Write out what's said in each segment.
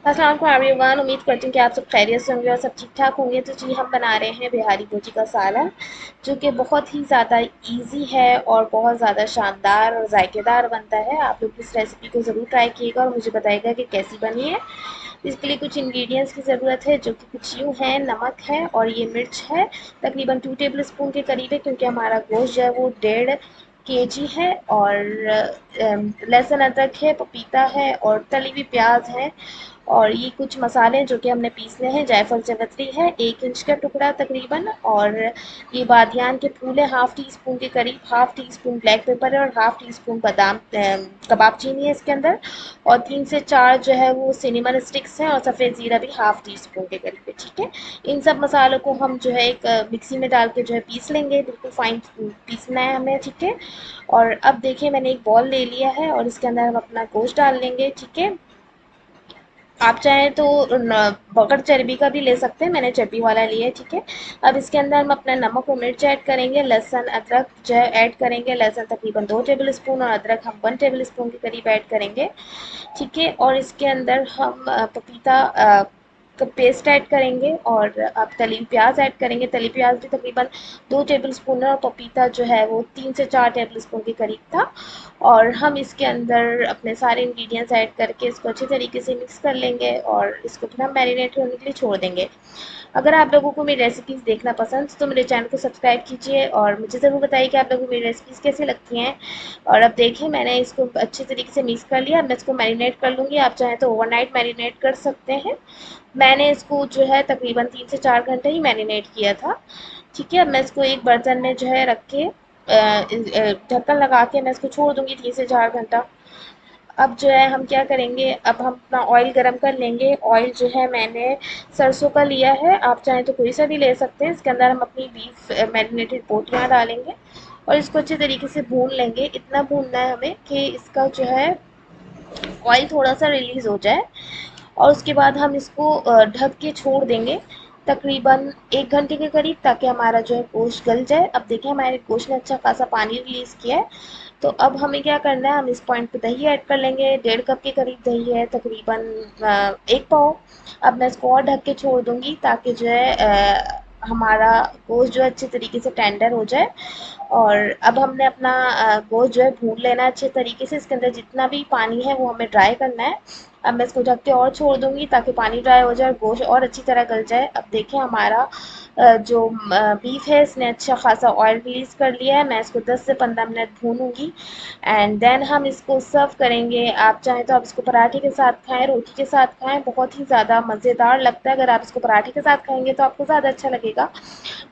अस्सलाम वालेकुम एवरीवन। उम्मीद करती हूँ कि आप सब खैरियत से होंगे और सब ठीक ठाक होंगे। तो जी हम बना रहे हैं बिहारी भुजी का सालन, जो कि बहुत ही ज़्यादा इजी है और बहुत ज़्यादा शानदार और जायकेदार बनता है। आप लोग इस रेसिपी को ज़रूर ट्राई कीजिएगा और मुझे बताइएगा कि कैसी बनी है। इसके लिए कुछ इंग्रेडिएंट्स की ज़रूरत है, जो कि कुछ यूँ है, नमक है और ये मिर्च है, तकरीबन 2 टेबल स्पून के करीब है, क्योंकि हमारा गोश्त जो है वो 1.5 kg है। और लहसुन अदरक है, पपीता है और तली हुई प्याज है। और ये कुछ मसाले जो कि हमने पीसने हैं, जायफल जावित्री है 1 इंच का टुकड़ा तकरीबन, और ये बादियान के फूल है हाफ टी स्पून के करीब, half tea spoon black pepper है और हाफ टी स्पून बादाम कबाब चीनी है इसके अंदर, और 3 से 4 जो है वो सिनेमन स्टिक्स हैं, और सफ़ेद ज़ीरा भी हाफ टी स्पून के करीब है। ठीक है, इन सब मसालों को हम जो है एक मिक्सी में डाल के जो है पीस लेंगे, बिल्कुल फाइन पीसना है हमें। ठीक है, और अब देखिए मैंने एक बॉल ले लिया है और इसके अंदर हम अपना गोश्त डाल लेंगे। ठीक है, आप चाहें तो बगर चर्बी का भी ले सकते हैं, मैंने चर्बी वाला लिया है। ठीक है, अब इसके अंदर हम अपना नमक और मिर्च ऐड करेंगे, लहसुन अदरक जो है ऐड करेंगे। लहसुन तकरीबन 2 टेबल स्पून और अदरक हम 1 टेबल स्पून के करीब ऐड करेंगे। ठीक है, और इसके अंदर हम पपीता का पेस्ट ऐड करेंगे, और अब तली हुई प्याज ऐड करेंगे। तली प्याज भी तकरीबन 2 टेबल स्पून है और पपीता जो है वो 3 से 4 टेबल स्पून के करीब था। और हम इसके अंदर अपने सारे इंग्रेडिएंट्स ऐड करके इसको अच्छे तरीके से मिक्स कर लेंगे और इसको फिर हम मैरिनेट होने के लिए छोड़ देंगे। अगर आप लोगों को मेरी रेसिपीज़ देखना पसंद तो मेरे चैनल को सब्सक्राइब कीजिए और मुझे ज़रूर बताइए कि आप लोगों को मेरी रेसिपीज़ कैसी लगती हैं। और अब देखिए मैंने इसको अच्छे तरीके से मिक्स कर लिया। अब मैं इसको मैरिनेट कर लूँगी, आप चाहें तो ओवरनाइट मैरिनेट कर सकते हैं। मैंने इसको जो है तकरीबन 3 से 4 घंटे ही मैरिनेट किया था। ठीक है, अब मैं इसको एक बर्तन में जो है रख के ढक्कन लगा के मैं इसको छोड़ दूँगी 3 से 4 घंटा। अब जो है हम क्या करेंगे, अब हम अपना ऑयल गरम कर लेंगे। ऑयल जो है मैंने सरसों का लिया है, आप चाहें तो कोई सा भी ले सकते हैं। इसके अंदर हम अपनी बीफ मैरिनेटेड पोटियाँ डालेंगे और इसको अच्छे तरीके से भून लेंगे। इतना भूनना है हमें कि इसका जो है ऑयल थोड़ा सा रिलीज़ हो जाए, और उसके बाद हम इसको ढक के छोड़ देंगे तकरीबन 1 घंटे के करीब, ताकि हमारा जो है गोश्त गल जाए। अब देखिए हमारे गोश्त ने अच्छा खासा पानी रिलीज़ किया है। तो अब हमें क्या करना है, हम इस पॉइंट पे दही ऐड कर लेंगे। 1.5 कप के करीब दही है, तकरीबन 1 पाव। अब मैं इसको और ढक के छोड़ दूँगी ताकि जो है हमारा गोश्त जो है अच्छे तरीके से टेंडर हो जाए। और अब हमने अपना गोश्त जो है भून लेना है अच्छे तरीके से। इसके अंदर जितना भी पानी है वो हमें ड्राई करना है। अब मैं इसको ढक के और छोड़ दूँगी ताकि पानी ड्राई हो जाए और गोश्त और अच्छी तरह गल जाए। अब देखिए हमारा जो बीफ है इसने अच्छा खासा ऑयल रिलीज़ कर लिया है। मैं इसको 10 से 15 मिनट भूनूँगी एंड देन हम इसको सर्व करेंगे। आप चाहें तो आप इसको पराठे के साथ खाएँ, रोटी के साथ खाएँ, बहुत ही ज़्यादा मज़ेदार लगता है। अगर आप इसको पराठे के साथ खाएँगे तो आपको ज़्यादा अच्छा लगेगा।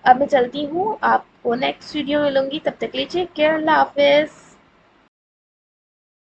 अब मैं चलती हूँ, आपको नेक्स्ट वीडियो में मिलूँगी, तब तक के लिए टेक केयर, अल्लाह हाफ़िज़।